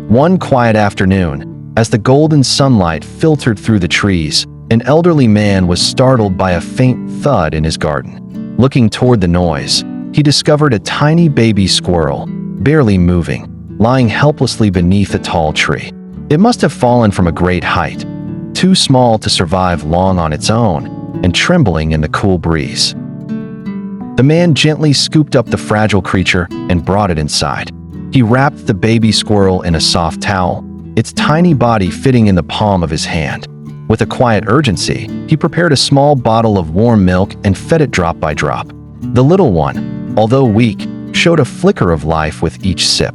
One quiet afternoon, as the golden sunlight filtered through the trees, an elderly man was startled by a faint thud in his garden. Looking toward the noise, he discovered a tiny baby squirrel, barely moving, lying helplessly beneath a tall tree. It must have fallen from a great height, too small to survive long on its own, and trembling in the cool breeze. The man gently scooped up the fragile creature and brought it inside. He wrapped the baby squirrel in a soft towel, its tiny body fitting in the palm of his hand. With a quiet urgency, he prepared a small bottle of warm milk and fed it drop by drop. The little one, although weak, showed a flicker of life with each sip.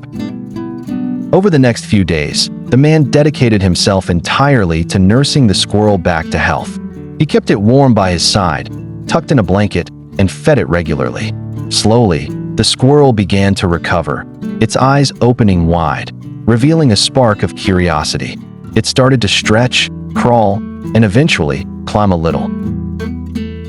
Over the next few days, the man dedicated himself entirely to nursing the squirrel back to health. He kept it warm by his side, tucked in a blanket, and fed it regularly. Slowly, the squirrel began to recover, its eyes opening wide, revealing a spark of curiosity. It started to stretch, crawl, and eventually climb a little.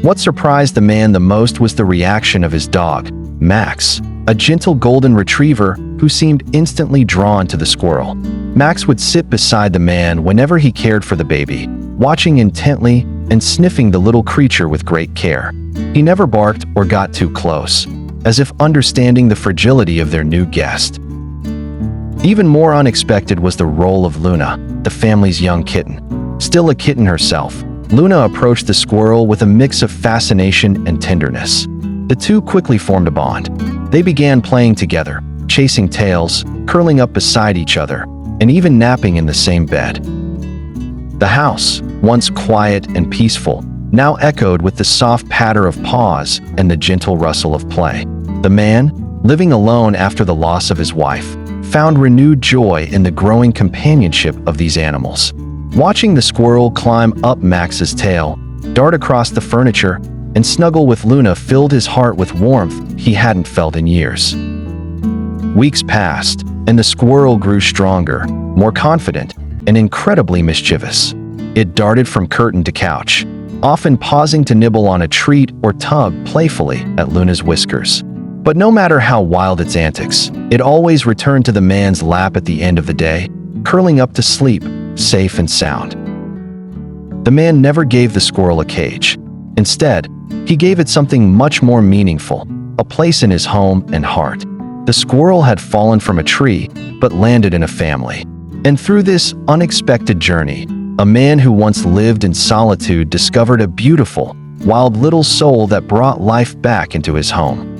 What surprised the man the most was the reaction of his dog, Max, a gentle golden retriever who seemed instantly drawn to the squirrel. Max would sit beside the man whenever he cared for the baby, watching intently and sniffing the little creature with great care. He never barked or got too close, as if understanding the fragility of their new guest. Even more unexpected was the role of Luna, the family's young kitten. Still a kitten herself, Luna approached the squirrel with a mix of fascination and tenderness. The two quickly formed a bond. They began playing together, chasing tails, curling up beside each other, and even napping in the same bed. The house, once quiet and peaceful, now echoed with the soft patter of paws and the gentle rustle of play. The man, living alone after the loss of his wife, found renewed joy in the growing companionship of these animals. Watching the squirrel climb up Max's tail, dart across the furniture, and snuggle with Luna filled his heart with warmth he hadn't felt in years. Weeks passed, and the squirrel grew stronger, more confident, and incredibly mischievous. It darted from curtain to couch, often pausing to nibble on a treat or tug playfully at Luna's whiskers. But no matter how wild its antics, it always returned to the man's lap at the end of the day, curling up to sleep, safe and sound. The man never gave the squirrel a cage. Instead, he gave it something much more meaningful, a place in his home and heart. The squirrel had fallen from a tree, but landed in a family. And through this unexpected journey, a man who once lived in solitude discovered a beautiful, wild little soul that brought life back into his home.